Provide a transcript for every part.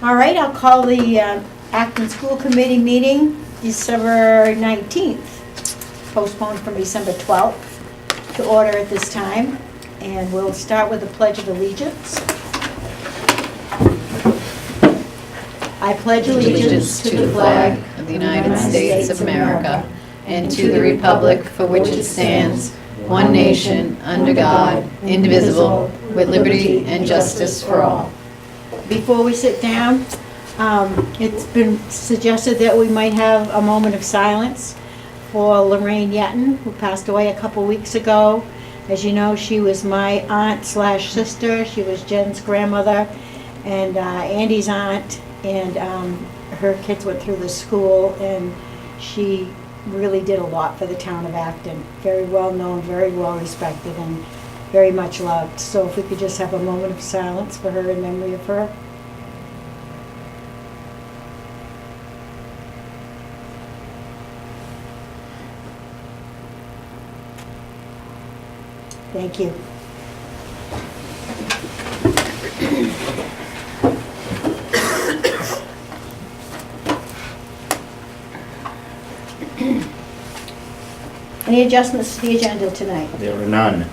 All right, I'll call the Acton School Committee meeting December 19th, postponed from December 12th, to order at this time. And we'll start with the Pledge of Allegiance. I pledge allegiance to the flag of the United States of America and to the republic for which it stands, one nation, under God, indivisible, with liberty and justice for all. Before we sit down, it's been suggested that we might have a moment of silence for Lorraine Yetton, who passed away a couple weeks ago. As you know, she was my aunt/sister. She was Jen's grandmother and Andy's aunt, and her kids went through the school, and she really did a lot for the town of Acton. Very well known, very well respected, and very much loved. So if we could just have a moment of silence for her in memory of her. Thank you. Any adjustments to the agenda tonight? There are none.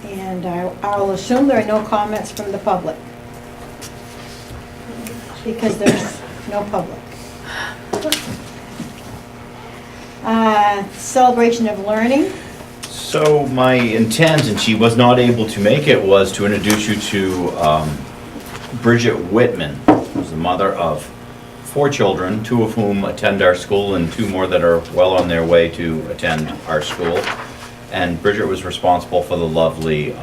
And I'll assume there are no comments from the public, because there's no public. Celebration of learning. So my intent, and she was not able to make it, was to introduce you to Bridget Whitman, who's the mother of 4 children, 2 of whom attend our school and 2 more that are well on their way to attend our school. And Bridget was responsible for the lovely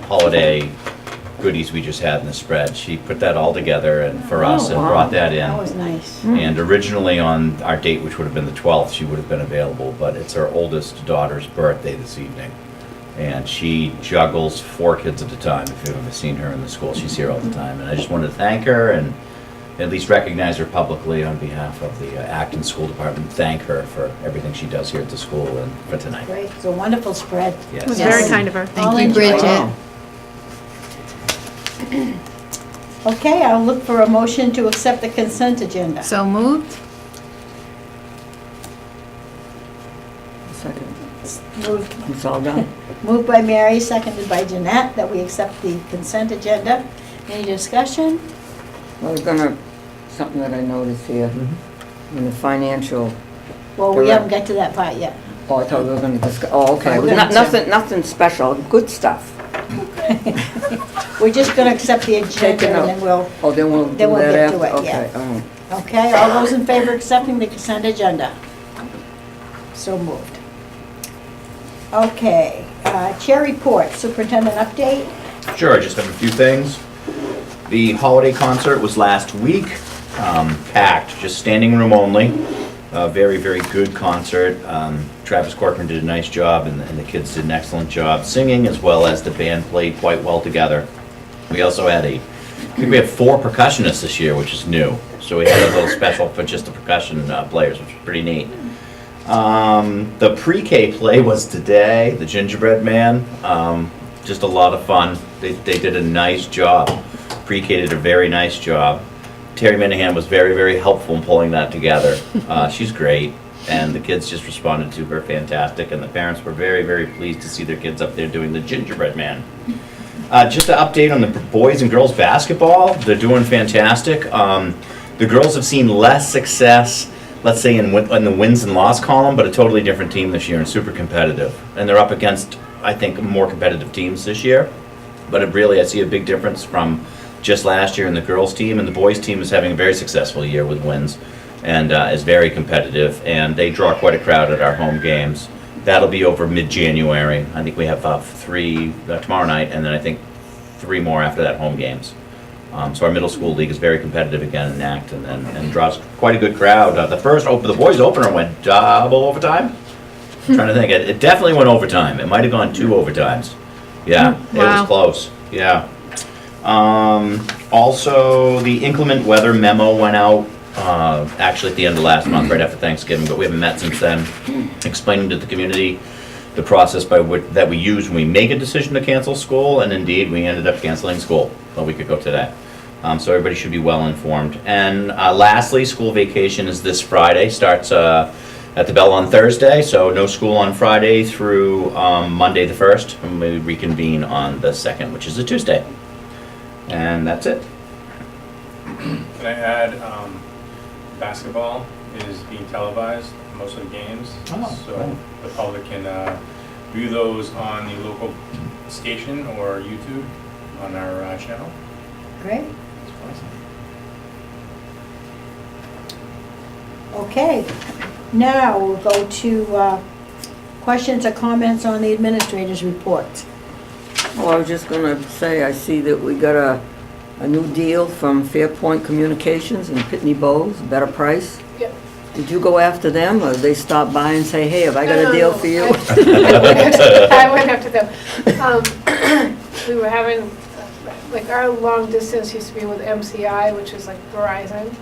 holiday goodies we just had in the spread. She put that all together and for us and brought that in. That was nice. And originally on our date, which would have been the 12th, she would have been available, but it's her oldest daughter's birthday this evening. And she juggles 4 kids at a time. If you've ever seen her in the school, she's here all the time. And I just wanted to thank her and at least recognize her publicly on behalf of the Acton School Department. Thank her for everything she does here at the school and for tonight. Great, it's a wonderful spread. Yes. It was Yes. very kind of her. I'll Thank you, enjoy it. Bridget. Okay, I'll look for a motion to accept the consent agenda. So moved? Second. Moved, It's all done. moved by Mary, seconded by Jeanette, that we accept the consent agenda. Any discussion? Well, we're gonna, something that I noticed here, in the financial, Well, we haven't got to that part yet. oh, I thought we were gonna discuss, oh, okay. We're gonna- Nothing special, good stuff. We're just gonna accept the agenda Take it and out. then we'll, Oh, then we'll do Then we'll that get to after? it, yeah. Okay, all right. okay, all those in favor of accepting the consent agenda? So moved. Okay, chair report, superintendent update. Sure, I just have a few things. The holiday concert was last week, packed, just standing room only. Very, very good concert. Travis Corcoran did a nice job, and the kids did an excellent job singing, as well as the band played quite well together. We also had I think we have 4 percussionists this year, which is new. So we had a little special for just the percussion players, which was pretty neat. The pre-K play was today, the Gingerbread Man. Just a lot of fun. They did a nice job. Pre-K did a very nice job. Terry Minahan was very, very helpful in pulling that together. She's great, and the kids just responded to her fantastic, and the parents were very, very pleased to see their kids up there doing the Gingerbread Man. Just an update on the boys and girls basketball. They're doing fantastic. The girls have seen less success, let's say, in the wins and loss column, but a totally different team this year and super competitive. And they're up against, I think, more competitive teams this year. But I see a big difference from just last year in the girls' team. And the boys' team is having a very successful year with wins and is very competitive. And they draw quite a crowd at our home games. That'll be over mid-January. I think we have 3 tomorrow night, and then I think 3 more after that home games. So our middle school league is very competitive again in Acton and draws quite a good crowd. The boys' opener went double overtime. I'm trying to think. It definitely went overtime. It might have gone 2 overtimes. Yeah, it Wow. was close. Yeah. Also, the inclement weather memo went out actually at the end of last month, right after Thanksgiving, but we haven't met since then, explaining to the community the process that we use when we make a decision to cancel school, and indeed, we ended up canceling school a week ago today. So everybody should be well informed. And lastly, school vacation is this Friday, starts at the Bell on Thursday, so no school on Friday through Monday the 1st, and we reconvene on the 2nd, which is a Tuesday. And that's it. Can I add, basketball is being televised, most of the games. Oh, So right. the public can view those on the local station or YouTube on our channel. Great. Okay, now we'll go to questions or comments on the administrator's report. Well, I was just gonna say, I see that we got a new deal from Fairpoint Communications in Pitney Bowes, better price. Yep. Did you go after them, or they stop by and say, hey, have I got a deal for you? I went after them. We were having, like, our long distance used to be with MCI, which is like Verizon,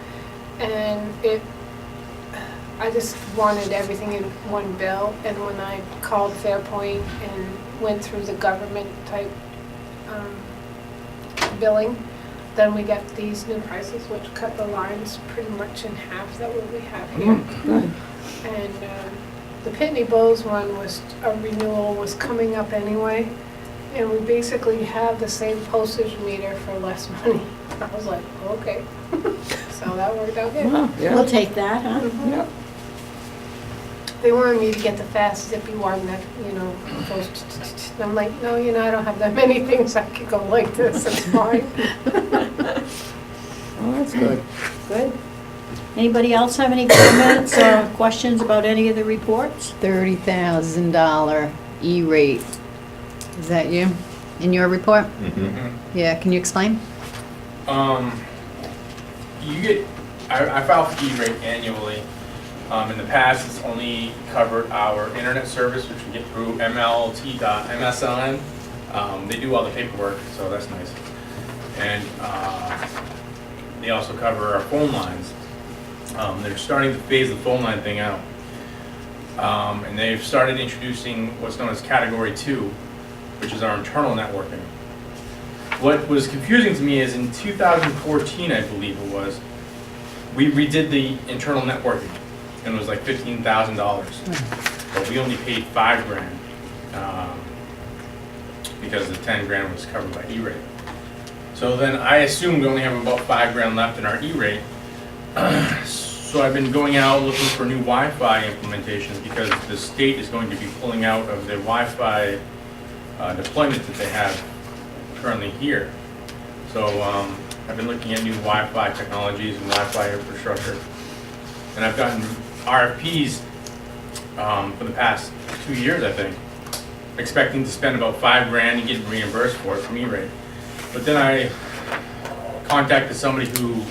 and I just wanted everything in one bill, and when I called Fairpoint and went through the government type billing, then we got these new prices, which cut the lines pretty much in half that what we have here. Good. And the Pitney Bowes one was, a renewal was coming up anyway, and we basically have the same postage meter for less money. I was like, okay, so that worked out good. Wow, We'll yeah, take that, huh? Mhm. yeah. They wanted me to get the fast zippy one that, goes, and I'm like, no, I don't have that many things I could go like this, it's fine. Oh, that's good. Good. Anybody else have any comments or questions about any of the reports? $30,000 E-rate. Is that you, in your report? Mhm. Yeah, can you explain? You get, I file for E-rate annually. In the past, it's only covered our internet service, which we get through mlt.msn. They do all the paperwork, so that's nice. And they also cover our phone lines. They're starting to phase the phone line thing out. And they've started introducing what's known as Category 2, which is our internal networking. What was confusing to me is in 2014, I believe it was, we redid the internal networking, and it was like $15,000. But we only paid $5,000 because the $10,000 was covered by E-rate. So then I assumed we only have about $5,000 left in our E-rate. So I've been going out looking for new Wi-Fi implementations because the state is going to be pulling out of the Wi-Fi deployment that they have currently here. So I've been looking at new Wi-Fi technologies and Wi-Fi infrastructure. And I've gotten RFPs for the past 2 years, I think, expecting to spend about $5,000 and get reimbursed for it from E-rate. But then I contacted somebody who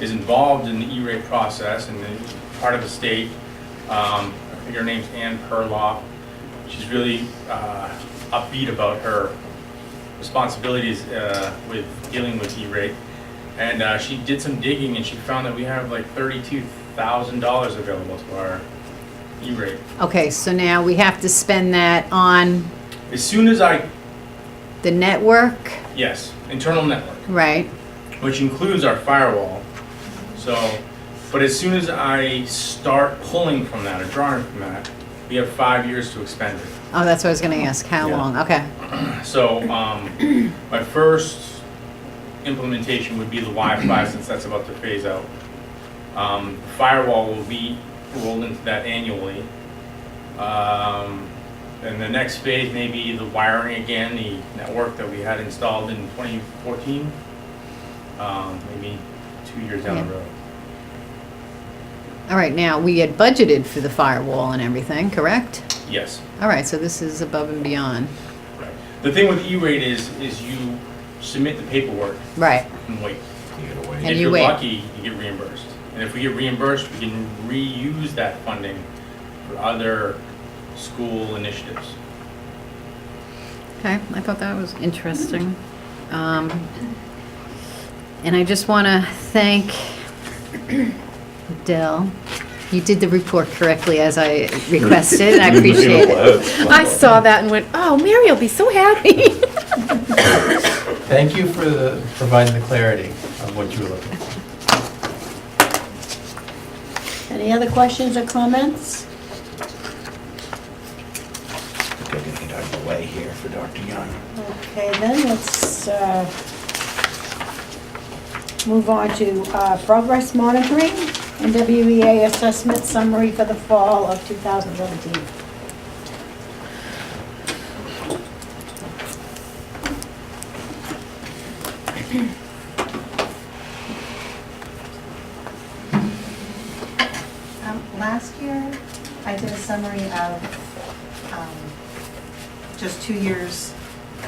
is involved in the E-rate process and is part of the state. I think her name's Ann Perloff. She's really upbeat about her responsibilities with dealing with E-rate. And she did some digging and she found that we have like $32,000 available to our E-rate. Okay, so now we have to spend that on As soon as the network, yes, internal network, right? which includes our firewall. So, but as soon as I start pulling from that or drawing from that, we have 5 years to expend it. Oh, that's what I was gonna ask, how Yeah. long? Okay, So, my first implementation would be the Wi-Fi, since that's about to phase out. Firewall will be rolled into that annually. And the next phase may be the wiring again, the network that we had installed in 2014, maybe 2 years down the Yeah. road. all right, now, we had budgeted for the firewall and everything, correct? Yes. All right, so this is above and beyond. Right. The thing with E-rate is you submit the paperwork Right, and wait. And If you you're wait. lucky, you get reimbursed. And if we get reimbursed, we can reuse that funding for other school initiatives. okay, I thought that was interesting. And I just wanna thank Dell. You did the report correctly as I requested, and I appreciate it. I saw that and went, oh, Mary will be so happy. Thank you for providing the clarity. what you were looking for. Any other questions or comments? Okay, I'm gonna get out of the way here for Dr. Young. Okay, then let's move on to progress monitoring and WEA assessment summary for the fall of 2017. Last year, I did a summary of just 2 years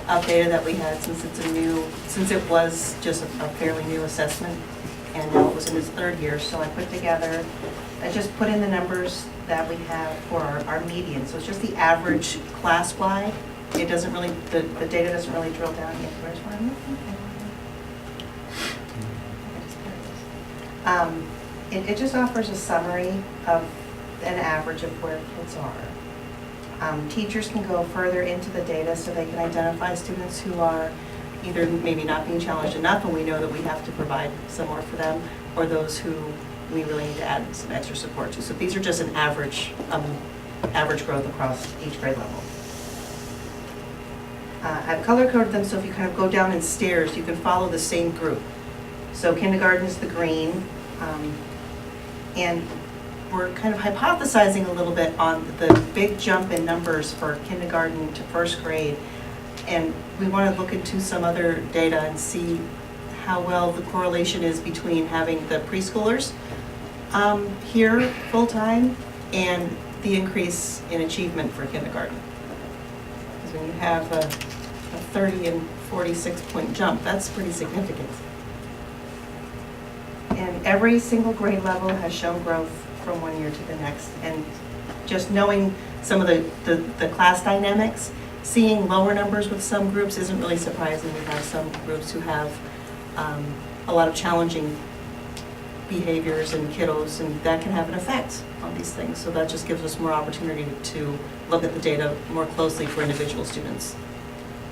of data that we had since it was just a fairly new assessment, and now it was in its 3rd year. So I just put in the numbers that we have for our median. So it's just the average class-wide. It doesn't really, the data doesn't really drill down yet. Where's where I'm looking? It just offers a summary of an average of where kids are. Teachers can go further into the data so they can identify students who are either maybe not being challenged enough and we know that we have to provide some more for them, or those who we really need to add some extra support to. So these are just an average growth across each grade level. I've color-coded them so if you kind of go down in stairs, you can follow the same group. So kindergarten is the green, and we're kind of hypothesizing a little bit on the big jump in numbers for kindergarten to 1st grade. And we want to look into some other data and see how well the correlation is between having the preschoolers here full-time and the increase in achievement for kindergarten. Because when you have a 30 and 46-point jump, that's pretty significant. And every single grade level has shown growth from one year to the next. And just knowing some of the class dynamics, seeing lower numbers with some groups isn't really surprising. We have some groups who have a lot of challenging behaviors and kiddos, and that can have an effect on these things. So that just gives us more opportunity to look at the data more closely for individual students.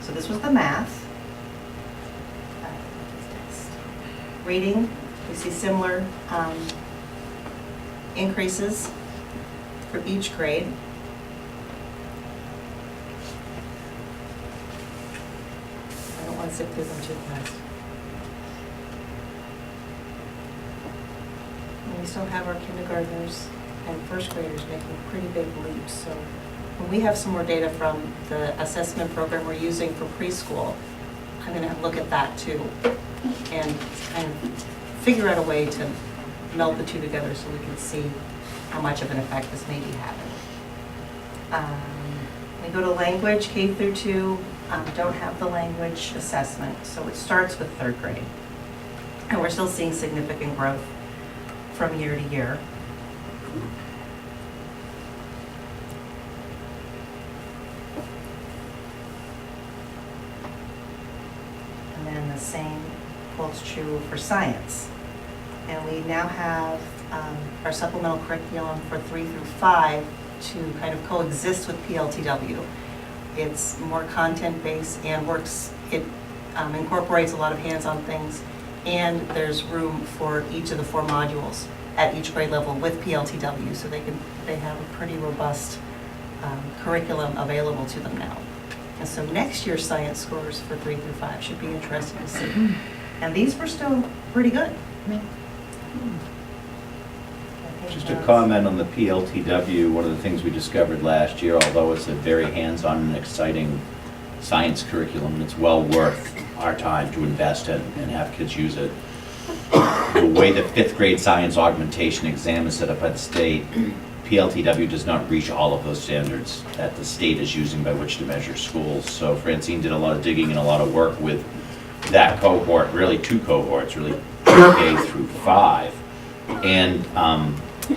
So this was the math. Reading, we see similar increases for each grade. I don't want to zip through them too fast. And we still have our kindergartners and 1st graders making pretty big leaps. So when we have some more data from the assessment program we're using for preschool, I'm going to look at that too and kind of figure out a way to meld the two together so we can see how much of an effect this may be having. We go to language, K through 2, don't have the language assessment, so it starts with 3rd grade. And we're still seeing significant growth from year to year. And then the same holds true for science. And we now have our supplemental curriculum for 3 through 5 to kind of coexist with PLTW. It's more content-based and it incorporates a lot of hands-on things, and there's room for each of the 4 modules at each grade level with PLTW, so they have a pretty robust curriculum available to them now. And so next year's science scores for 3 through 5 should be interesting to see. And these were still pretty good. Just a comment on the PLTW, one of the things we discovered last year, although it's a very hands-on and exciting science curriculum, it's well worth our time to invest in and have kids use it. The way the 5th grade science augmentation exam is set up by the state, PLTW does not reach all of those standards that the state is using by which to measure schools. So Francine did a lot of digging and a lot of work with that cohort, really 2 cohorts, really K through 5, and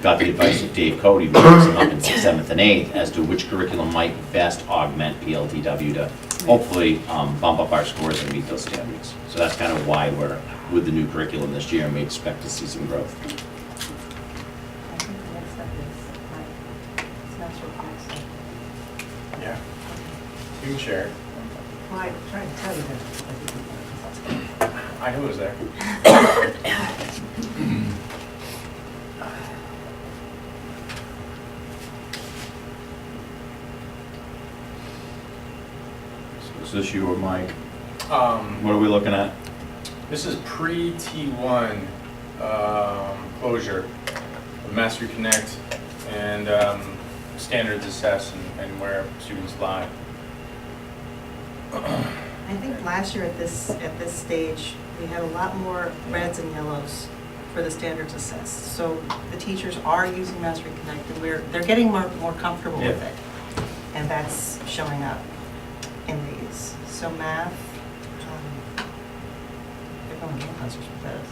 got the advice of Dave Cody, who brings them up in 6th, 7th, and 8th, as to which curriculum might best augment PLTW to hopefully bump up our scores and meet those standards. So that's kind of why we're with the new curriculum this year, and we expect to see some growth. I think the next step is it's not sure what next step. Yeah. You can share it. Well, I tried to tell you that. I knew it was there. So is this you or Mike? Um, What are we looking at? This is pre-T1 closure of Mastery Connect and standards assess and where students lie. I think last year at this stage, we had a lot more reds and yellows for the standards assessed. So the teachers are using Mastery Connect, and they're getting more comfortable with Yeah. it. And that's showing up in these. So math, they're going gangbusters with this.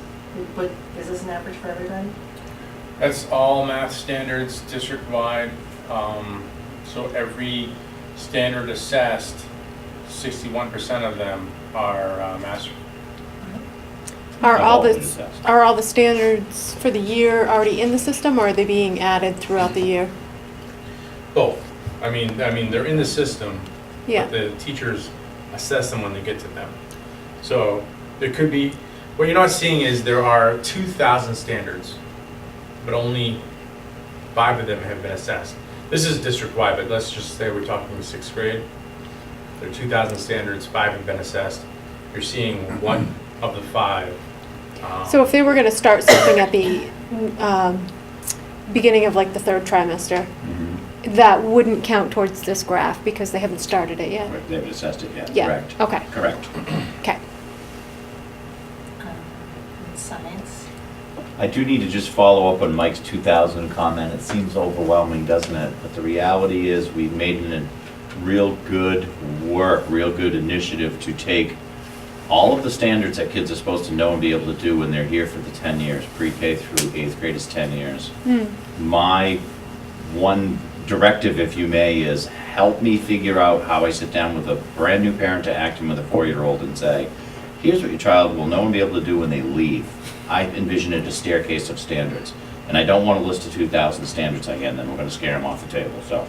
But is this an average for everybody? That's all math standards district-wide. So every standard assessed, 61% of them are master. Are all All been the, assessed. are all the standards for the year already in the system, or are they being added throughout the year? Both. I mean, they're in the system. Yeah. But the teachers assess them when they get to them. So there could be, what you're not seeing is there are 2,000 standards, but only 5 of them have been assessed. This is district-wide, but let's just say we're talking 6th grade. There are 2,000 standards, 5 have been assessed. You're seeing 1 of the 5. So if they were gonna start something at the beginning of like the third trimester, Mhm. that wouldn't count towards this graph because they haven't started it yet? Right, they haven't assessed it yet, Yeah, correct. okay, Correct. okay. And science. I do need to just follow up on Mike's 2000 comment. It seems overwhelming, doesn't it? But the reality is we've made a real good work, real good initiative to take all of the standards that kids are supposed to know and be able to do when they're here for the 10 years. Pre-K through 8th grade is 10 years. My one directive, if you may, is help me figure out how I sit down with a brand new parent to acting with a 4-year-old and say, here's what your child will know and be able to do when they leave. I envision it a staircase of standards. And I don't want to list the 2,000 standards again, then we're going to scare them off the table. So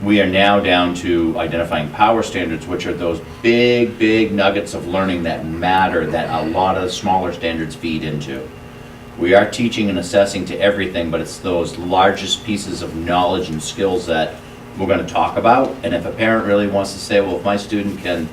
we are now down to identifying power standards, which are those big nuggets of learning that matter that a lot of smaller standards feed into. We are teaching and assessing to everything, but it's those largest pieces of knowledge and skills that we're going to talk about. And if a parent really wants to say, well, if my student can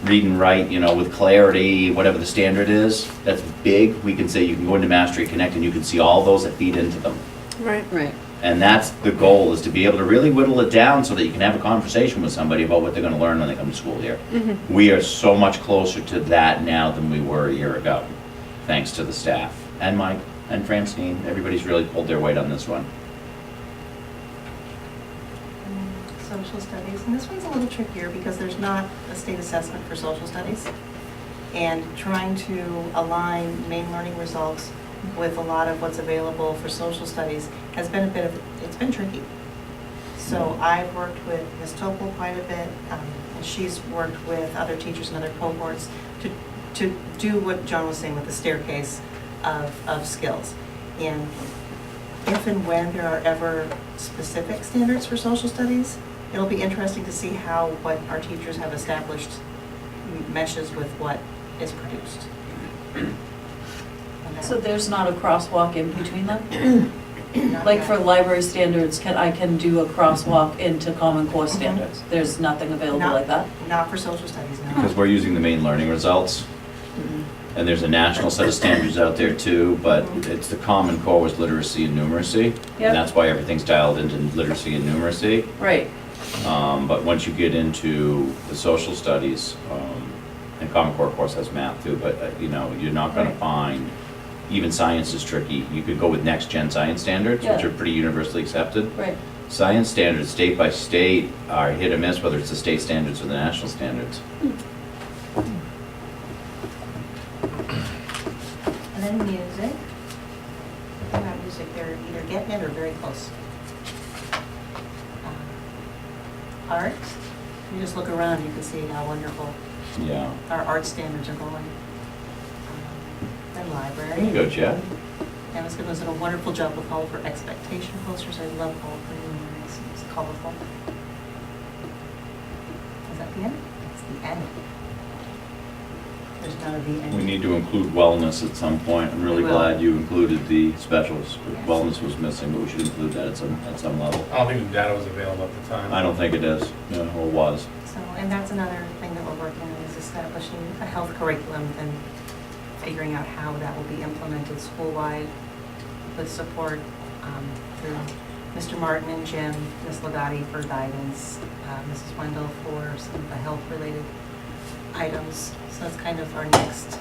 read and write, with clarity, whatever the standard is, that's big, we can say you can go into Mastery Connect and you can see all those that feed into them. Right. Right. And that's the goal, is to be able to really whittle it down so that you can have a conversation with somebody about what they're going to learn when they come to school here. We are so much closer to that now than we were a year ago, thanks to the staff. And Mike and Francine, everybody's really pulled their weight on this one. Social studies, and this one's a little trickier because there's not a state assessment for social studies. And trying to align main learning results with a lot of what's available for social studies has been it's been tricky. So I've worked with Ms. Topol quite a bit, and she's worked with other teachers and other cohorts to do what John was saying with the staircase of skills. And if and when there are ever specific standards for social studies, it'll be interesting to see how what our teachers have established meshes with what is produced. So there's not a crosswalk in between them? Not Like yet. for library standards, I can do a crosswalk into Common Core standards? There's nothing available Not- like that? Not for social studies, no. Because we're using the main learning results. And there's a national set of standards out there too, but it's the Common Core was literacy and numeracy. Yep. And that's why everything's dialed into literacy and numeracy. Right. But once you get into the social studies, and Common Core, of course, has math too, but you're not going to Right. find, even science is tricky. You could go with next gen science standards, which Yeah. are pretty universally accepted. Right. Science standards, state by state, are hit or miss, whether it's the state standards or the national standards. And then music. If you have music, they're either getting it or very close. Art, you just look around, you can see how wonderful Yeah. our art standards are going. Then library. There you go, Chad. Dennis Goodwin's done a wonderful job with Call for Expectation posters. I love Call for Numerous. It's colorful. Is that the end? That's the end. there's gonna be any. We need to include wellness at some point. I'm really We will. glad you included the specials. Wellness was missing, but we should include that at some level. I don't think the data was available at the time. I don't think it is, no, or was. So, and that's another thing that we're working on, is establishing a health curriculum and figuring out how that will be implemented school-wide with support through Mr. Martin and Jim, Ms. Legati for guidance, Mrs. Wendell for some of the health-related items. So that's kind of our next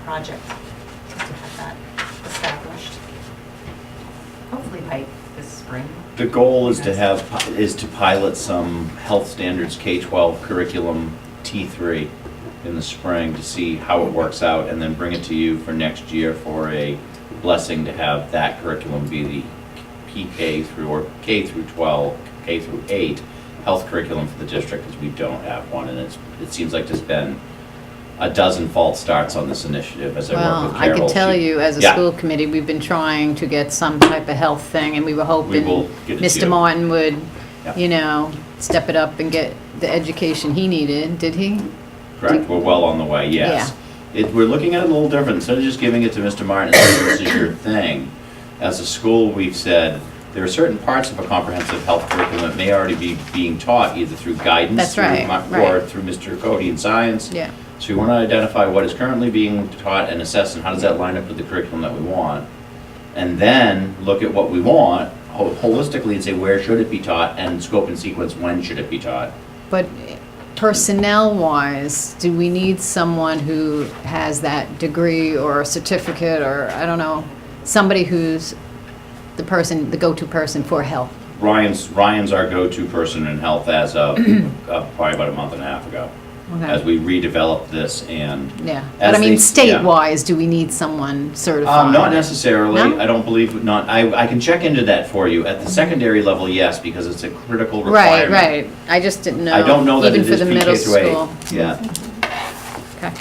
project, is to have that established. Hopefully by this spring. The goal is to pilot some health standards K-12 curriculum T3 in the spring to see how it works out, and then bring it to you for next year for a blessing to have that curriculum be the PK through, or K through 12, K through 8 health curriculum for the district, because we don't have one, and it seems like there's been a dozen false starts on this initiative as I work Well, with I Carol. can tell you, as a Yeah. school committee, we've been trying to get some type of health thing, and we were hoping will get it to Mr. you. Martin would, Yeah. step it up and get the education he needed. Did he? Correct, we're well on the way, yes. We're looking at it a little different. Instead of just giving it to Mr. Martin and saying, this is your thing, as a school, we've said, there are certain parts of a comprehensive health curriculum that may already be being taught either through guidance. That's right, Or right. through Mr. Cody in science. Yeah. So we want to identify what is currently being taught and assess, and how does that line up with the curriculum that we want? And then look at what we want holistically and say, where should it be taught, and scope and sequence, when should it be taught? But personnel-wise, do we need someone who has that degree or certificate, or, I don't know, somebody who's the go-to person for health? Ryan's our go-to person in health as of probably about a month and a half ago, as we redeveloped this and. Yeah, as but I mean, they- state-wise, do we need someone certified? Not necessarily, No? I don't believe, I can check into that for you. At the secondary level, yes, because it's a critical Right, requirement. right. I just didn't know. I don't know that it is Even for the middle PK through 8. school. Yeah. Okay.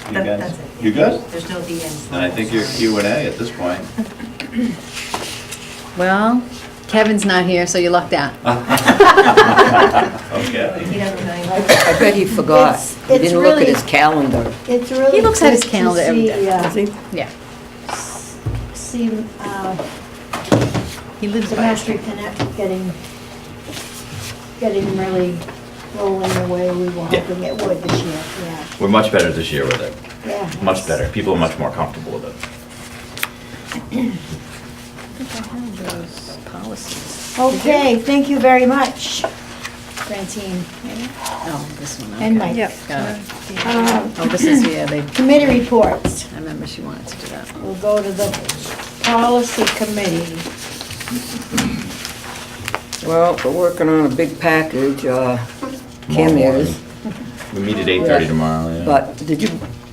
You guys, That's it. you good? There's no DNs. Then I think you're Q&A at this point. Well, Kevin's not here, so you lucked out. Okay. He doesn't know. I bet he forgot. It's- He it's didn't look at really- his calendar. It's really He looks at his good to calendar every see, day. Does he? Yeah. See, He lives the by his Mastery Connect getting really rolling the way we were Yeah. hoping it would this year, yeah, We're much better this year with it. yeah. Much better. People are much more comfortable with it. those policies. Okay, thank you very much, Francine. Oh, this one, okay. And Mike. Yep. Got it. Um, Oh, this is, yeah, they, Committee reports. I remember she wanted to do that. We'll go to the policy committee. Well, we're working on a big package, Kim is. We meet at 8:30 tomorrow, yeah. But did you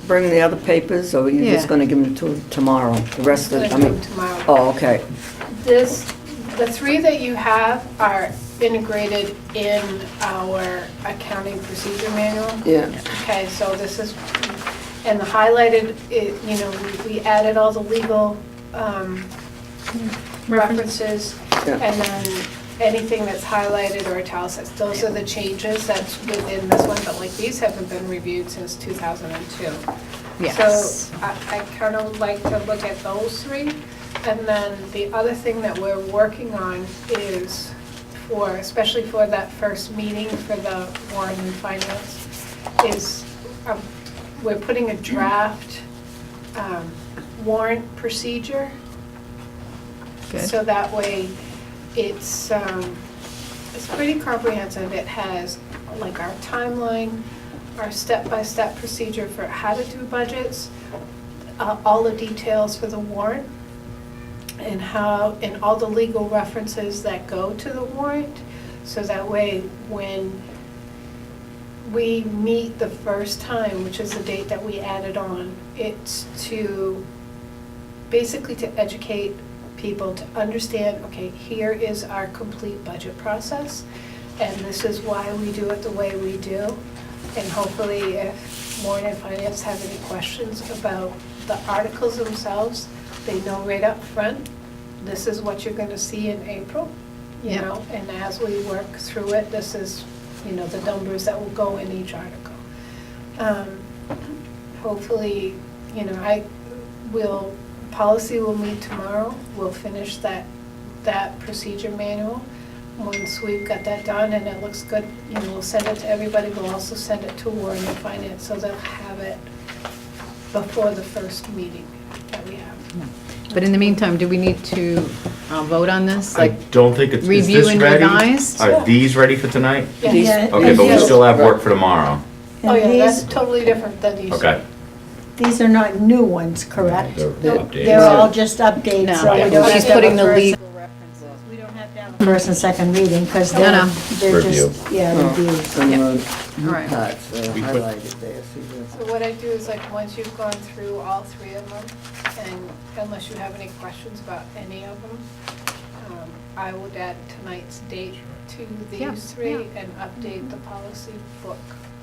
bring the other papers, or are you just Yeah. gonna give them to tomorrow? The rest of, I Gonna do mean, it tomorrow. oh, okay. The three that you have are integrated in our accounting procedure manual. Yeah, Okay, so this is, and the highlighted, we added all the legal references, yeah. and then anything that's highlighted or italicized, those are the changes that's within this one, but like these haven't been reviewed since 2002. Yes. So I kind of like to look at those three. And then the other thing that we're working on is especially for that first meeting for the warrant and finance, is we're putting a draft warrant procedure. Good. So that way, it's pretty comprehensive. It has like our timeline, our step-by-step procedure for how to do budgets, all the details for the warrant, and all the legal references that go to the warrant. So that way, when we meet the first time, which is the date that we added on, it's basically to educate people to understand, okay, here is our complete budget process, and this is why we do it the way we do. And hopefully, if Warren and Finance have any questions about the articles themselves, they know right up front, this is what you're gonna see in April, Yep. and as we work through it, this is the numbers that will go in each article. Hopefully, policy will meet tomorrow. We'll finish that procedure manual. Once we've got that done and it looks good, we'll send it to everybody. We'll also send it to Warren and Finance, so they'll have it before the first meeting that we have. But in the meantime, do we need to vote on this? I Like, don't think it's, is review this and ready? revised? Are these ready for tonight? Yeah. Okay, but we still have work for tomorrow. Oh, yeah, And that's these, totally different than these. Okay. these are not new ones, correct? They're updates. They're all just updates, No, so we don't have she's to have putting a the first- legal We don't have to have a first and second reading, because No, they're, no. they're Review. just, yeah, Oh, reviews. and Yep. new All right. parts We put- highlighted there, see this? So what I do is once you've gone through all three of them, and unless you have any questions about any of them, I would add tonight's date to Yeah, these three and update the policy book.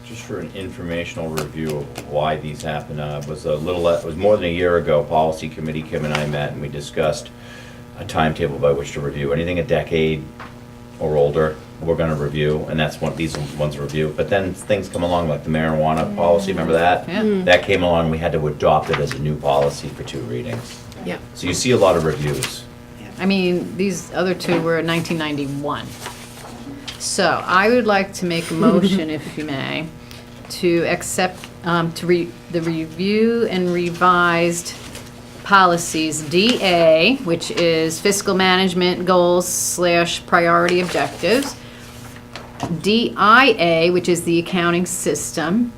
Just for an informational review of why these happened, it was more than a year ago, Policy Committee, Kim and I met, and we discussed a timetable by which to review. Anything a decade or older, we're gonna review, and that's what these ones review. But then things come along, like the marijuana policy, remember that? Yeah. That came along, we had to adopt it as a new policy for 2 readings. Yeah. So you see a lot of reviews. I mean, these other two were in 1991. So I would like to make a motion, if you may, to accept, the review and revised policies DA, which is fiscal management goals / priority objectives, DIA, which is the accounting system.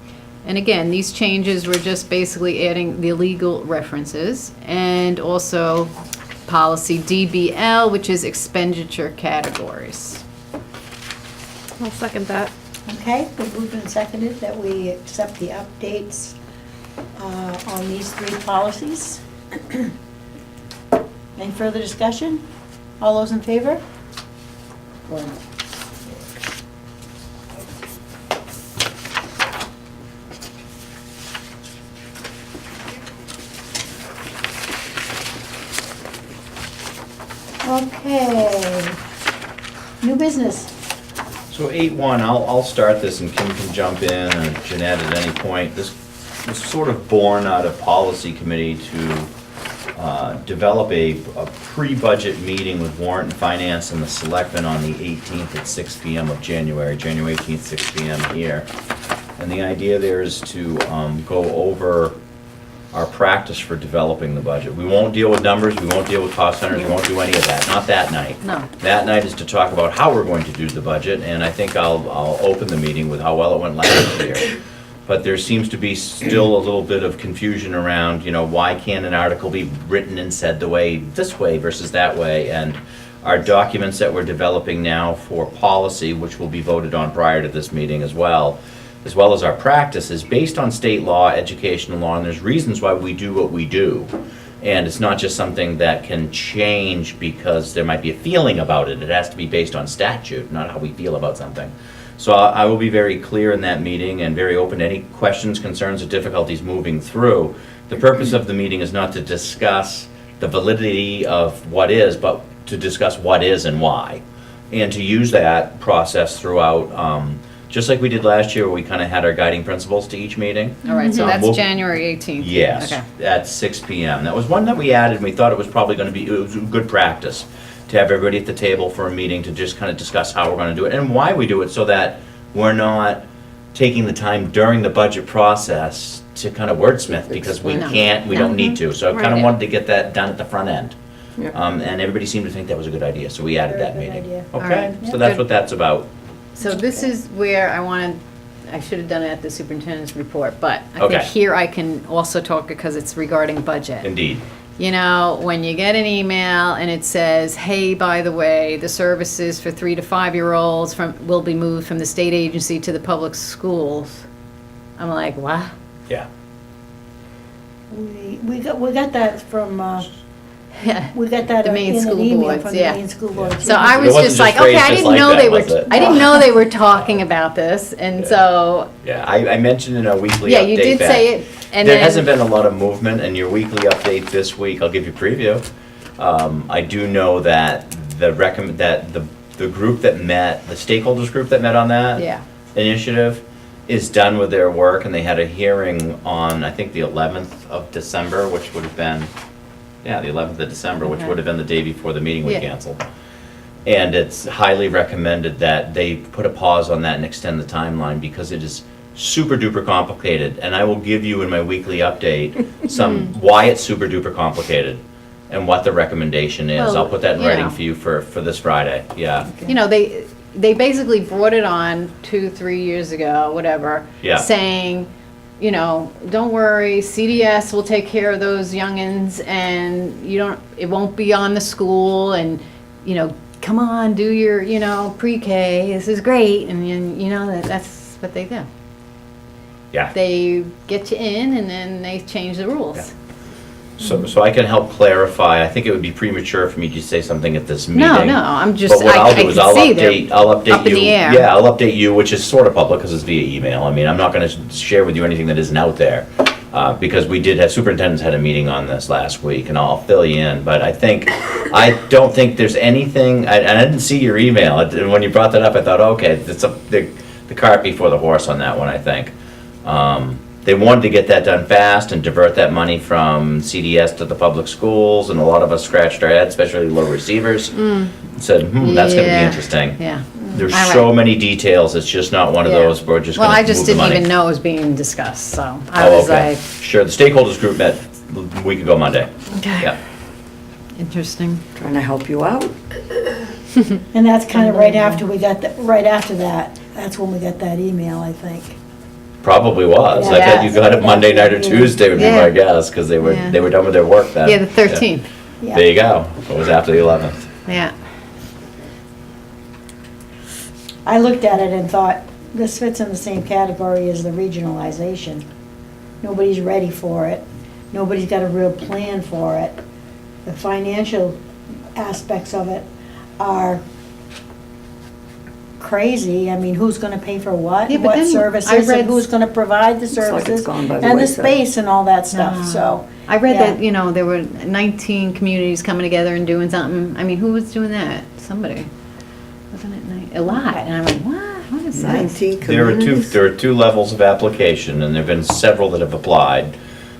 And again, these changes were just basically adding the legal references, and also policy DBL, which is expenditure categories. I'll second that. Okay, been moved and seconded that we accept the updates on these 3 policies. Any further discussion? All those in favor? Good. Okay. New business. So 8.1, I'll start this and Kim can jump in, and Jeanette at any point. This was sort of born out of policy committee to develop a pre-budget meeting with warrant and finance and the selectmen on the 18th at 6 PM of January 18th, 6 PM here. And the idea there is to go over our practice for developing the budget. We won't deal with numbers, we won't deal with cost centers, we won't do any of that, not that night. No. That night is to talk about how we're going to do the budget, and I think I'll open the meeting with how well it went last year. But there seems to be still a little bit of confusion around, why can't an article be written and said this way versus that way? And our documents that we're developing now for policy, which will be voted on prior to this meeting as well as our practices, based on state law, educational law, and there's reasons why we do what we do. And it's not just something that can change because there might be a feeling about it. It has to be based on statute, not how we feel about something. So I will be very clear in that meeting and very open to any questions, concerns, or difficulties moving through. The purpose of the meeting is not to discuss the validity of what is, but to discuss what is and why. And to use that process throughout, just like we did last year, where we kind of had our guiding principles to each meeting. All right, so Mhm. that's We'll- January 18th. Yes, Okay. at 6 PM. That was one that we added, and we thought it was probably going to be, it was good practice to have everybody at the table for a meeting to just kind of discuss how we're going to do it and why we do it, so that we're not taking the time during the budget process to kind of wordsmith, because we No. can't, we don't need to. So I kind of Right. wanted to get that done at the front end. Yeah. And everybody seemed to think that was a good idea, so we added Very that good meeting. idea. All Okay, right. so that's Good. what that's about. So this is where I should have done it at the superintendent's report, but I Okay. think here I can also talk because it's regarding budget. Indeed. When you get an email and it says, hey, by the way, the services for 3 to 5-year-olds will be moved from the state agency to the public schools, I'm like, what? Yeah. We got that from, we got that The in main an school email boards, from the yeah. main school boards. So yeah. I It was wasn't just just like, okay, phrased I just didn't like know that, they were, was it? I didn't know they were talking about this, and so, Yeah, I mentioned in a weekly update yeah, you did that say it, and there then. hasn't been a lot of movement in your weekly update this week. I'll give you a preview. I do know that the group that met, the stakeholders group that met on that, Yeah. initiative is done with their work, and they had a hearing on, I think, the 11th of December, which would have been, yeah, the 11th of December, which Okay. would have been the day before the meeting was Yeah. canceled. And it's highly recommended that they put a pause on that and extend the timeline, because it is super duper complicated. And I will give you in my weekly update why it's super duper complicated and what the recommendation is. Well, I'll put that in you writing know. for you for this Friday, yeah. You know, they basically brought it on 2-3 years ago, whatever. Yeah. Saying, you know, don't worry, CDS will take care of those youngins, and it won't be on the school, and, you know, come on, do your, you know, pre-K, this is great, and you know, that's what they do. Yeah. They get you in, and then they change the rules. Yeah. So I can help clarify. I think it would be premature for me to say something at this meeting. No, I'm just, But what I'll do is I'll can see update, they're I'll update up in you. the air. Yeah, I'll update you, which is sort of public because it's via email. I mean, I'm not gonna share with you anything that isn't out there. Because we did have, superintendents had a meeting on this last week, and I'll fill you in. But I don't think there's anything, I didn't see your email. And when you brought that up, I thought, okay, it's the cart before the horse on that one, I think. They wanted to get that done fast and divert that money from CDS to the public schools, and a lot of us scratched our heads, especially low receivers. Said, that's gonna be Yeah. interesting. Yeah. There's All so right. many details, it's just not one of Yeah. those, we're just Well, gonna I move just the didn't money. even know it was being discussed, so I Oh, was okay. like, Sure, the stakeholders group met a week ago Monday. okay, Yeah. interesting. Trying to help you out. And that's kind of right after we got that, right after that, that's when we got that email, I think. Probably was. I bet you Yeah. got it Monday night or Tuesday would be Yeah. my guess, because they Yeah. were done with their work then. Yeah, the 13th, Yeah. There you go. It was after the 11th. yeah. I looked at it and thought, this fits in the same category as the regionalization. Nobody's ready for it. Nobody's got a real plan for it. The financial aspects of it are crazy. I mean, who's gonna pay for what, Yeah, but what then I services, read- and who's gonna provide the Looks like it's services, gone by the and the wayside. space and all that stuff, No. so. I read Yeah. that, you know, there were 19 communities coming together and doing something. I mean, who was doing that? Somebody. Wasn't it a lot? And I'm like, what? What is that? 19 There communities. are two levels of application, and there've been several that have applied.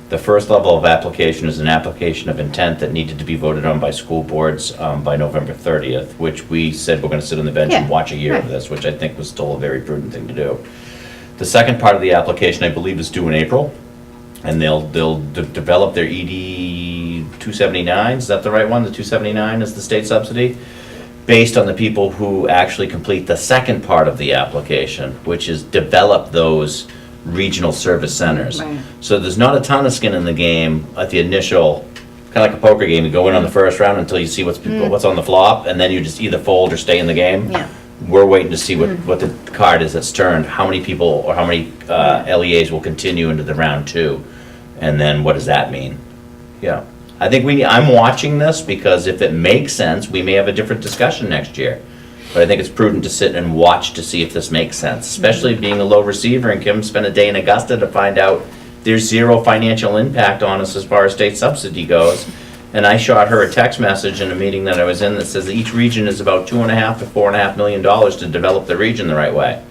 The first level of application is an application of intent that needed to be voted on by school boards by November 30th, which we said we're gonna sit on the bench and Yeah, watch a year of right. this, which I think was still a very prudent thing to do. The second part of the application, I believe, is due in April, and they'll develop their ED 279, is that the right one? The 279 is the state subsidy? Based on the people who actually complete the second part of the application, which is develop those regional service centers. Right. So there's not a ton of skin in the game at the initial, kind of like a poker game, you go in on the first round until you see what's on the flop, and then you just either fold or stay in the game. Yeah. We're waiting to see what the card is that's turned, how many people or how many LEAs will continue into the round two, and then what does that mean? Yeah. I think I'm watching this because if it makes sense, we may have a different discussion next year. But I think it's prudent to sit and watch to see if this makes sense, especially being a low receiver, and Kim spent a day in Augusta to find out there's zero financial impact on us as far as state subsidy goes. And I shot her a text message in a meeting that I was in that says each region is about $2.5 to $4.5 million to develop the region the right way.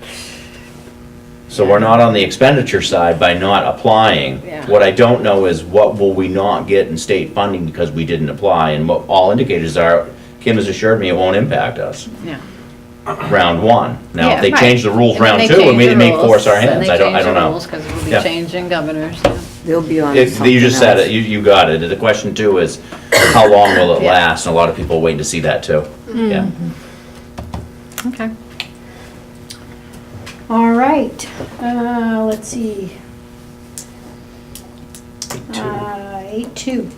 So we're not on the expenditure side by not applying. Yeah. What I don't know is what will we not get in state funding because we didn't apply, and what all indicators are, Kim has assured me it won't impact us. Yeah. Round one. Now, Yeah, if they right. change the rules And then round they two, change it the may rules, force our then hands. they I don't change the know. rules, 'cause we'll be Yeah. changing governors, yeah. They'll be on You something just said else. it, you got it. The question too is, how long will it Yeah. last? And a lot of people are waiting to see that too. Yeah. Okay. All right, let's see. 8-2.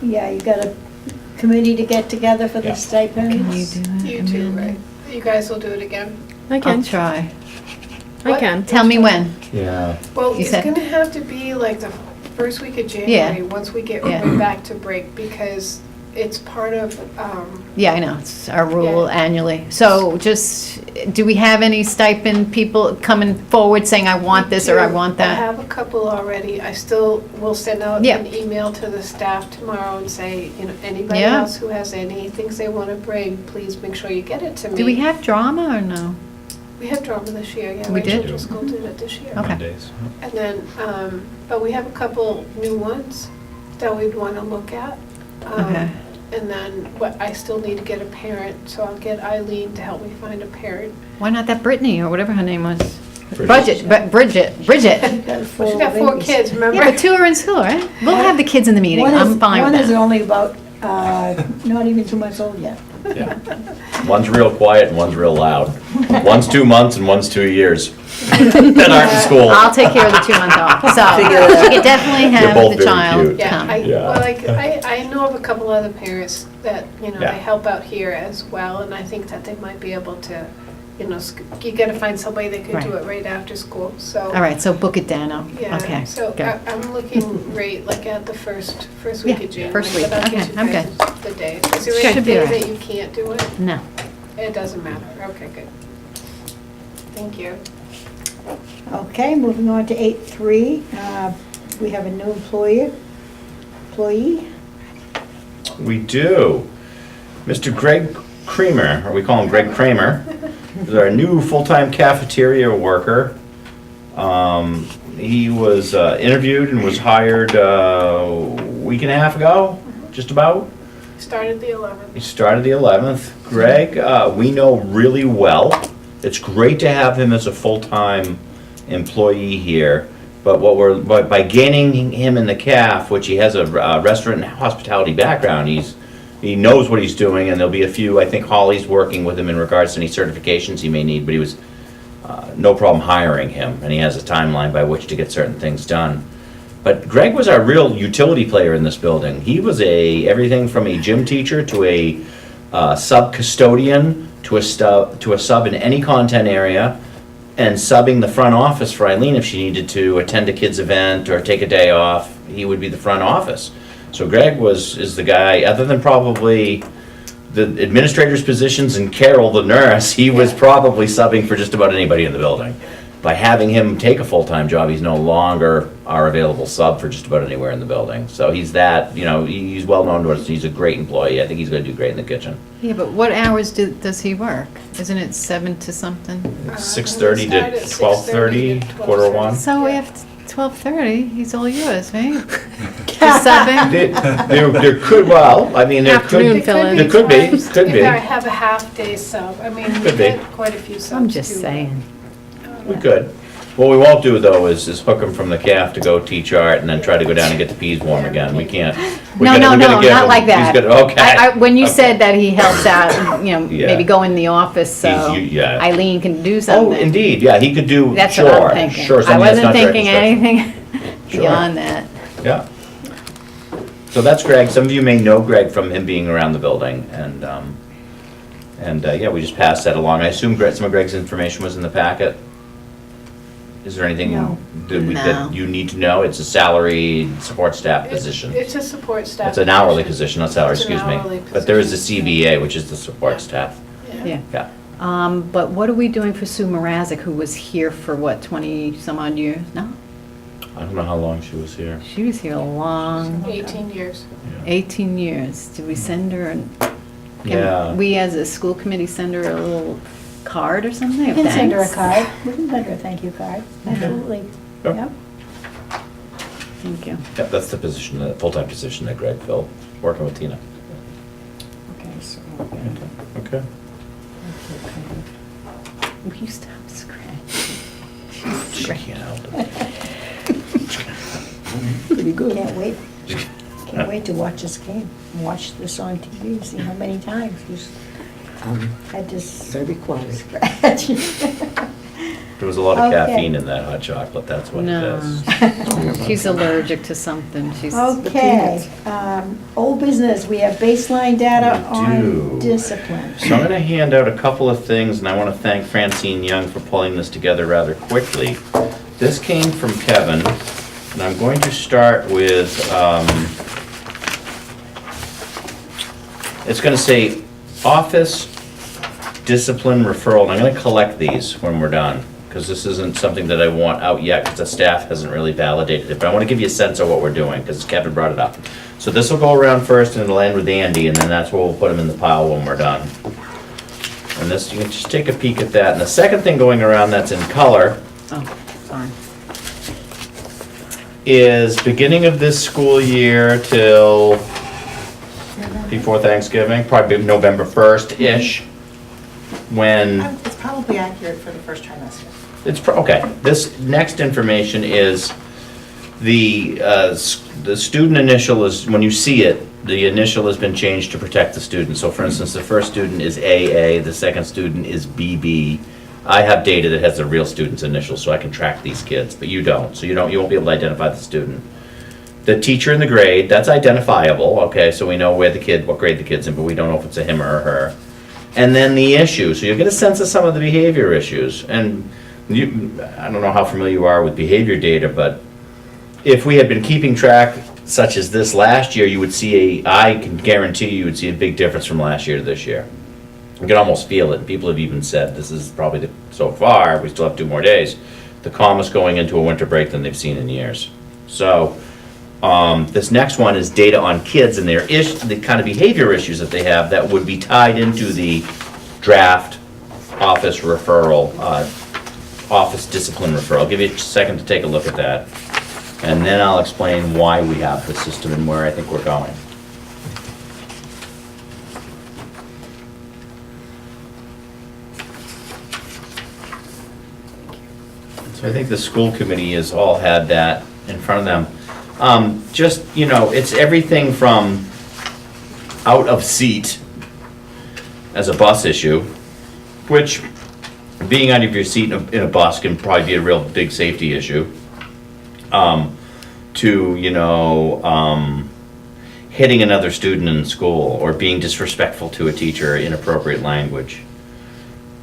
Yeah, you got a committee to get together for Yeah. the stipends? You too, right? You guys will do it again? I I'll can, try. I can. Tell me when. Yeah. Well, You it's said- gonna have to be like the first week of January, once we get Yeah. way back to break, because it's part of, Yeah, I know, it's our rule Yeah. annually. So just, do we have any stipend people coming forward saying, I want this or I want I that? have a couple already. I still will send out Yeah. an email to the staff tomorrow and say, you know, anybody Yeah. else who has any things they wanna bring, please make sure you get it to me. Do we have drama or no? We had drama this year, yeah. We did? Rachel Driscoll did it this year. Okay. Mondays. And then, but we have a couple new ones that we'd want to look at. Okay. And then, but I still need to get a parent, so I'll get Eileen to help me find a parent. Why not that Brittany or whatever her name was? Bridget. Bridget. Got She's got 4 babies. kids, remember? Yeah, but 2 are in school, right? We'll have the kids in the meeting. One is- I'm fine with One is that. only about, not even 2 months old yet. Yeah. One's real quiet and one's real loud. One's 2 months and one's 2 years. That aren't in school. I'll take care of the 2-month off. So Figure it out. you can definitely have both the very child cute. Yeah, come. well, like, I know of a couple other parents that, you know, Yeah. they help out here as well, and I think that they might be able to, you know, you gotta find somebody that could do Right. it right after school, so. All right, so book it down. Yeah, Okay, so good. I'm looking right, like at the first week Yeah, of January. first week. But I'll get Okay, you I'm guys the day. Is there Should any be day all right. that you can't do it? No. It doesn't matter, okay, good. Thank you. Okay, moving on to 8.3, we have a new employee. We do. Mr. Greg Kramer, or we call him Greg Kramer, is our new full-time cafeteria worker. He was interviewed and was hired a week and a half ago, just about. Started the 11th. He started the 11th. Greg, we know really well. It's great to have him as a full-time employee here. But by gaining him in the CAF, which he has a restaurant and hospitality background, he knows what he's doing, and there'll be a few, I think Holly's working with him in regards to any certifications he may need, but he was no problem hiring him, and he has a timeline by which to get certain things done. But Greg was our real utility player in this building. He was everything from a gym teacher to a sub custodian to a sub in any content area, and subbing the front office for Eileen if she needed to attend a kid's event or take a day off. He would be the front office. So Greg is the guy, other than probably the administrator's positions and Carol, the nurse, he was probably subbing for just about anybody in the building. By having him take a full-time job, he's no longer our available sub for just about anywhere in the building. So he's that, you know, he's well known to us. He's a great employee. I think he's going to do great in the kitchen. Yeah, but what hours does he work? Isn't it 7 to something? 6:30 Start at to 12:30, 6:30 to quarter one. 12:30. So if 12:30, he's all yours, right? For subbing? There could, well, I mean, there Afternoon could, fill-in. There could be, times could be. If I have a half-day sub, I mean, we Could be. get quite a few subs. I'm just too. saying. We could. What we won't do though is hook him from the calf to go teach art and then try to go down and get the peas warm again. We can't. We're No, gonna- no, we're gonna no, give not him- like that. He's gonna, okay. When you Okay. said that he helps out, you know, Yeah. maybe go in the office so yeah. Eileen can do Oh, something. indeed, yeah, he could do, That's sure, what I'm thinking. sure, I something that's wasn't not direct thinking instruction. anything Sure. beyond that. Yeah. So that's Greg. Some of you may know Greg from him being around the building and, yeah, we just passed that along. I assume some of Greg's information was in the packet? Is there anything No. that No. that you need to know? It's a salary support staff position. It's a support staff. It's an hourly position, not salary, It's an excuse me. hourly But there is a position. CBA, which is the support staff. Yeah. Yeah. But what are we doing for Sue Mrazek, who was here for what, 20 some odd years? No, I don't know how long she was here. she was here a long, 18 years. 18 years. Did we send her, can Yeah. we as a school committee send her a little card or something? We of can send her a thanks? card, we can send her a thank you card, absolutely. Yep. Yep. Thank you. Yep, that's the position, the full-time position that Greg filled, working with Tina. Okay, so, Okay. Will you stop scratching? She can't help it. pretty good. Can't wait to watch this game, watch this on TV, see how many times he's had this Very quiet. scratch. There was a lot of Okay. caffeine in that hot chocolate, that's what it No, is. she's allergic to something. She's. Okay, old business, we have baseline data We on do. discipline. So I'm gonna hand out a couple of things, and I wanna thank Francine Young for pulling this together rather quickly. This came from Kevin, and I'm going to start with, it's gonna say, office discipline referral, and I'm gonna collect these when we're done, because this isn't something that I want out yet, because the staff hasn't really validated it, but I wanna give you a sense of what we're doing, because Kevin brought it up. So this will go around first, and it'll end with Andy, and then that's where we'll put them in the pile when we're done. And this, you can just take a peek at that. And the second thing going around that's in color Oh, sorry. is beginning of this school year till before Thanksgiving, probably November 1st-ish, when It's probably accurate for the first trimester. okay. This next information is the student initial is, when you see it, the initial has been changed to protect the student. So for instance, the first student is AA, the second student is BB. I have data that has the real student's initial, so I can track these kids, but you don't. So you won't be able to identify the student. The teacher and the grade, that's identifiable, okay, so we know what grade the kid's in, but we don't know if it's a him or a her. And then the issue, so you'll get a sense of some of the behavior issues. And I don't know how familiar you are with behavior data, but if we had been keeping track such as this last year, you would see I can guarantee you would see a big difference from last year to this year. You can almost feel it. People have even said, this is probably so far, we still have 2 more days, the calmest going into a winter break than they've seen in years. So, this next one is data on kids and the kind of behavior issues that they have that would be tied into the draft office referral, office discipline referral. I'll give you a second to take a look at that. And then I'll explain why we have this system and where I think we're going. So I think the school committee has all had that in front of them. Just, it's everything from out of seat as a bus issue, which being out of your seat in a bus can probably be a real big safety issue, to, hitting another student in school or being disrespectful to a teacher, inappropriate language.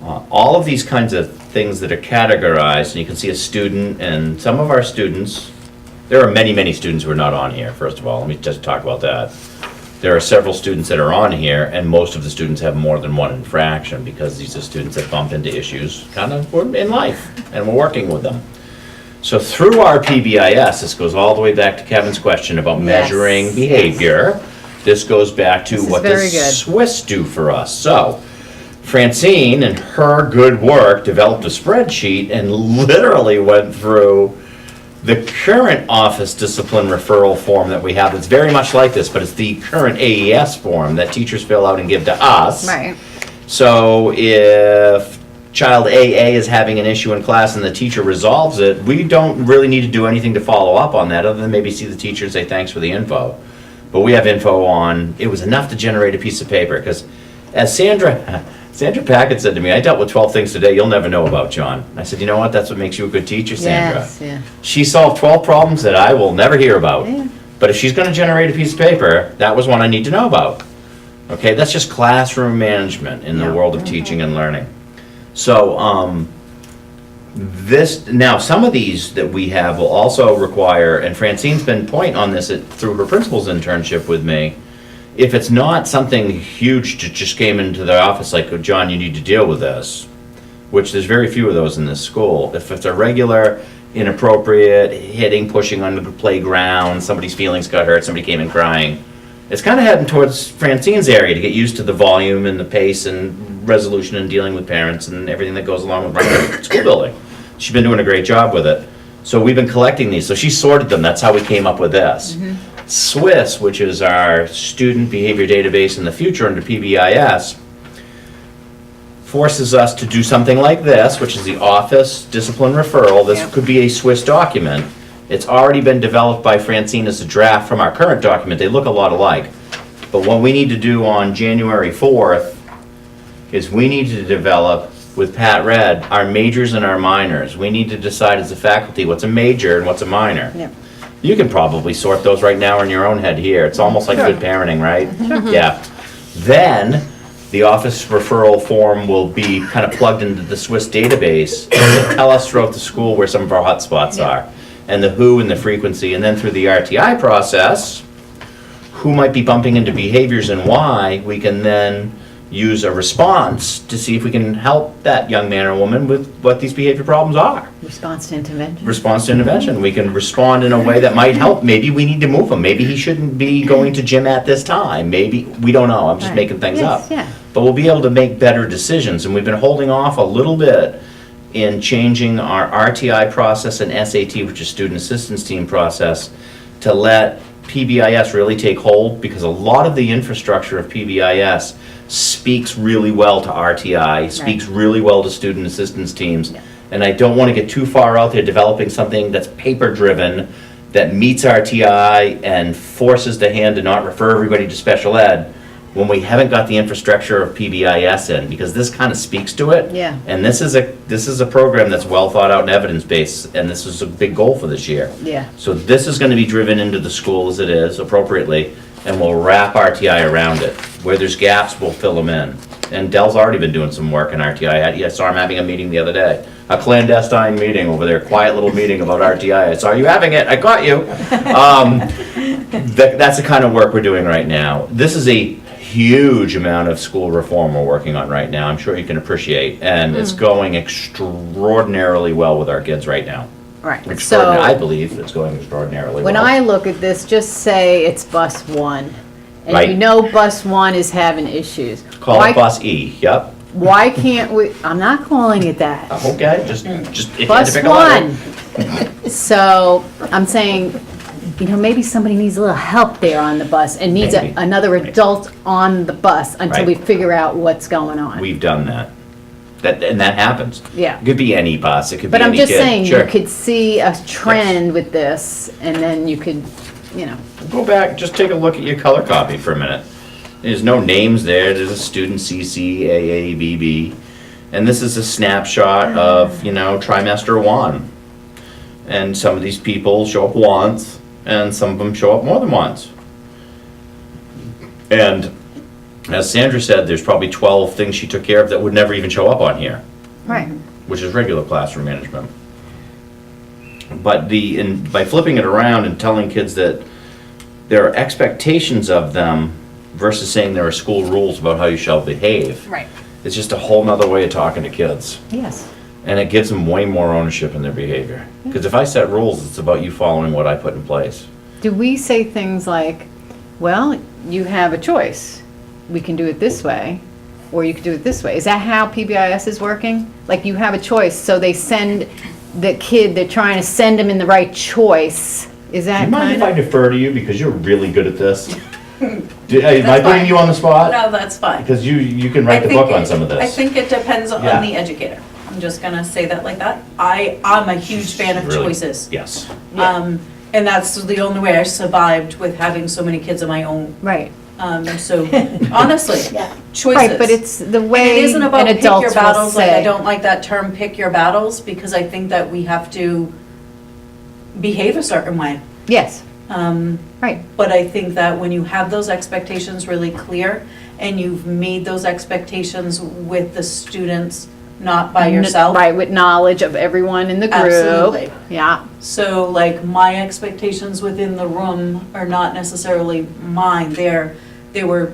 All of these kinds of things that are categorized, and you can see a student, and some of our students, there are many, many students who are not on here, first of all. Let me just talk about that. There are several students that are on here, and most of the students have more than one infraction because these are students that bump into issues kind of in life, and we're working with them. So through our PBIS, this goes all the way back to Kevin's question about measuring Yes. behavior. This goes back to This is what the very good. Swiss do for us. So Francine and her good work developed a spreadsheet and literally went through the current office discipline referral form that we have. That's very much like this, but it's the current AES form that teachers fill out and give to us. Right. So if child AA is having an issue in class and the teacher resolves it, we don't really need to do anything to follow up on that, other than maybe see the teacher and say thanks for the info. But we have info on, it was enough to generate a piece of paper, because as Sandra Packett said to me, I dealt with 12 things today you'll never know about, John. I said, you know what, that's what makes you a good teacher, Sandra. Yes, yeah. She solved 12 problems that I will never hear about. Yeah. But if she's gonna generate a piece of paper, that was one I need to know about. Okay, that's just classroom management in the Yeah. world of teaching and learning. So, now, some of these that we have will also require, and Francine's been point on this through her principal's internship with me, if it's not something huge that just came into the office like, oh, John, you need to deal with this, which there's very few of those in this school. If it's a regular, inappropriate, hitting, pushing on the playground, somebody's feelings got hurt, somebody came in crying, it's kind of heading towards Francine's area to get used to the volume and the pace and resolution and dealing with parents and everything that goes along with running a school building. She's been doing a great job with it. So we've been collecting these. So she sorted them. That's how we came up with this. SWIS, which is our student behavior database in the future under PBIS, forces us to do something like this, which is the office discipline referral. This Yeah. could be a SWIS document. It's already been developed by Francine as a draft from our current document. They look a lot alike. But what we need to do on January 4th is we need to develop, with Pat Red, our majors and our minors. We need to decide as a faculty what's a major and what's a minor. Yep. You can probably sort those right now in your own head here. It's almost like good parenting, right? Yeah. Then, the office referral form will be kind of plugged into the Swiss database and tell us throughout the school where some of our hot spots are, and the who and the frequency, and then through the RTI process, who might be bumping into behaviors and why, we can then use a response to see if we can help that young man or woman with what these behavior problems are. Response to intervention. Response to intervention. We can respond in a way that might help. Maybe we need to move him. Maybe he shouldn't be going to gym at this time. Maybe, we don't know. I'm just Right. making things Yes, up. yeah. But we'll be able to make better decisions, and we've been holding off a little bit in changing our RTI process and SAT, which is Student Assistance Team process, to let PBIS really take hold, because a lot of the infrastructure of PBIS speaks really well to RTI, speaks really well to student assistance teams. Yeah. And I don't want to get too far out there developing something that's paper-driven, that meets RTI and forces the hand to not refer everybody to special ed, when we haven't got the infrastructure of PBIS in, because this kind of speaks to it. Yeah. And this is a program that's well thought out and evidence-based, and this is a big goal for this year. Yeah. So this is going to be driven into the school as it is appropriately, and we'll wrap RTI around it. Where there's gaps, we'll fill them in. And Dell's already been doing some work in RTI. I saw him having a meeting the other day, a clandestine meeting over there, quiet little meeting about RTI. I saw you having it, I caught you. That's the kind of work we're doing right now. This is a huge amount of school reform we're working on right now, I'm sure you can appreciate, and it's going extraordinarily well with our kids right now. Right. I So believe it's going extraordinarily well. when I look at this, just say it's bus 1. And Right. you know bus 1 is having issues. Call Why- it Bus E, yep. Why can't we, I'm not calling it that. Okay, just if you had to Bus pick a letter. 1. So I'm saying, maybe somebody needs a little help there on the bus and needs Maybe. another adult on the bus until we Right. figure out what's going on. We've done that. And that happens. Yeah. It could be any bus, it could be But any I'm kid. just saying, you Sure. could see a trend with this, and then you could, Go back, just take a look at your color copy for a minute. There's no names there, there's a student CC, AA, BB. And this is a snapshot of, trimester 1. And some of these people show up once, and some of them show up more than once. And as Sandra said, there's probably 12 things she took care of that would never even show up on here, right. which is regular classroom management. But by flipping it around and telling kids that there are expectations of them versus saying there are school rules about how you shall behave, Right. it's just a whole nother way of talking to kids. Yes. And it gives them way more ownership in their behavior. Because if I set rules, it's about you following what I put in place. Do we say things like, well, you have a choice. We can do it this way, or you can do it this way. Is that how PBIS is working? Like, you have a choice, so they send the kid, they're trying to send them in the right choice. Is Do that you mind kind if I of? defer to you because you're really good at this? Am I putting you on the spot? No, that's fine. Because you can write the book on some of this. I think it depends on Yeah. the educator. I'm just gonna say that like that. I'm a huge fan of Really- choices. Yes. And that's the only way I survived with having so many kids of my own. Right. So honestly, choices. Right, but it's the And way it isn't about an pick your adult will battles, like I say. don't like that term, pick your battles, because I think that we have to behave a certain way. Yes, Um, right. But I think that when you have those expectations really clear, and you've made those expectations with the students, not by yourself. Right, with knowledge of everyone in the group. Absolutely. Yeah, So like my expectations within the room are not necessarily mine, they were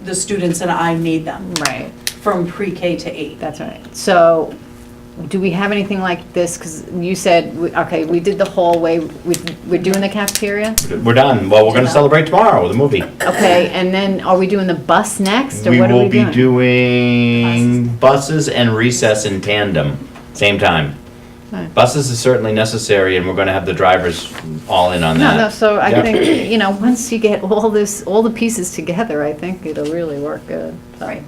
the students and I made them right. from pre-K to 8. That's right. So, do we have anything like this? Because you said, okay, we did the hallway, we're doing the cafeteria? We're done. Well, we're going to celebrate tomorrow with a movie. Okay, and then are we doing the bus next, or We what are will we be doing? doing buses and recess in tandem, same time. Right. Buses is certainly necessary, and we're going to have the drivers all in on that. No, so I Yeah. think, once you get all the pieces together, I think it'll really work good. So. Right.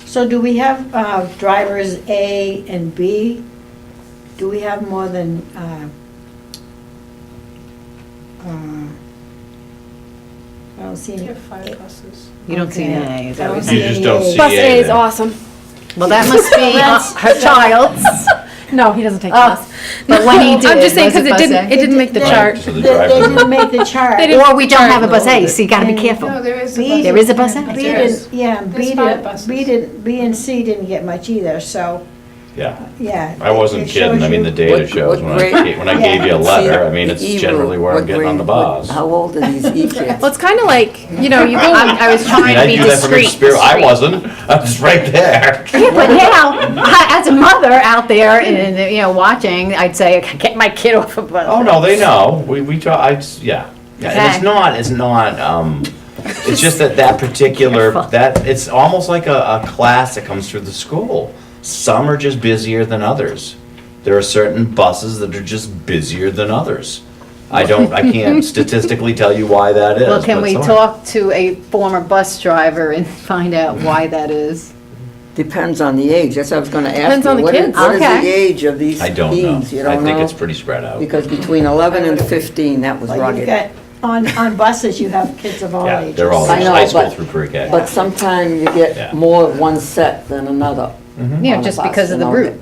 So do we have drivers A and B? Do we have more than, I don't see We any. have 5 buses. You don't see Okay. an A, is that I what don't you're You saying? just don't see Bus A is then. awesome. Well, that must be her child's, No, he doesn't take the Oh, bus. but when he did, I'm just saying was it because bus it A? didn't make the They- chart. So the They drivers- didn't make the chart. They didn't- Or we don't have a bus A, so you gotta be And- careful. No, there is a B bus. There is a bus A? B There is. didn't, yeah, There's 5 buses. B and C didn't get much either, so Yeah. Yeah. I wasn't it kidding. shows I mean, the you- data What- shows what when grade- when I gave you a letter, I mean, The it's E generally rule, where I'm what getting on the grade- bus. How old are these E kids? Well, it's kind of like, you know, you go. I was I trying mean, to I be do that from discreet. experience. I wasn't. I was right there. Yeah, but now, as a mother out there and, you know, watching, I'd say, get my kid off a bus. Oh, no, they know. We talk, yeah. Yeah, and Okay. it's not, it's just that particular, it's almost like a class that comes through the school. Some are just busier than others. There are certain buses that are just busier than others. I can't statistically tell you why that is. Well, can but we some are. talk to a former bus driver and find out why that is? Depends on the age, that's what I was gonna ask you. Depends on the What is- kids. What is Okay. the age of these I don't know. E's, you I don't think know? it's pretty spread out. Because between 11 and 15, that was Well, you've rugged. got, on buses, you have kids of all Yeah, ages. they're all I know, high school but- through pre-K. But sometimes you Yeah. get more of one set than another. You know, on a just bus, because of you the know, route.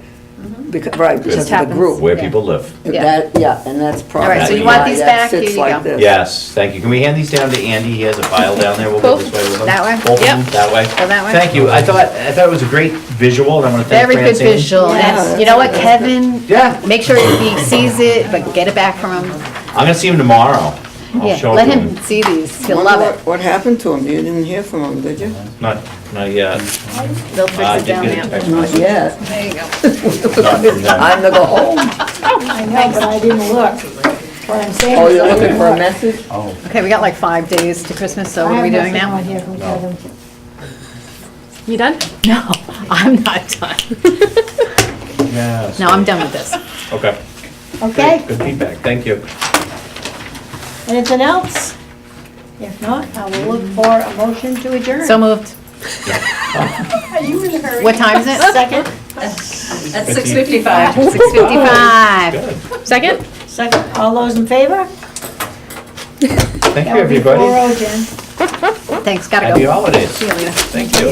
Right, because of the happens. group. Where Yeah. people live. Yeah. Yeah, and that's probably right, so you want why these that back? sits Here you like go. this. Yes, thank you. Can we hand these down to Andy? He has a file down there. We'll go Both? this way with him. That way? Both of Yep. them, that way. Go that way? Thank you. I thought it was a great visual, and I want to thank Very good Francine. visual. Yeah, And you know what, Kevin? Yeah, Make sure he sees it, but get it back from him. I'm gonna see him tomorrow. I'll Yeah, show it let to him see these. He'll Wonder love it. What happened to him? You didn't hear from him, did you? Not yet. They'll I fix it did down get a there. text Not message. yet. There you go. Not from them. Time to go home. I know, but I didn't look. What I'm saying Oh, is you're I looking didn't for a look. message? Okay, we got like 5 days to Christmas, so what are we doing I have now? nothing on here from Kevin. You done? No, I'm not done. Yes. No, I'm done with this. Okay. Okay, Good feedback. Thank you. anything else? If not, I will look for a motion to adjourn. So moved. Are you in a hurry? What time is it? Second? At 6:55. 6:55. Good. Second? Second, all those in favor? Thank That you, would be everybody. 4-0, Jen. Thanks, gotta go. Happy holidays. See you later. Thank you.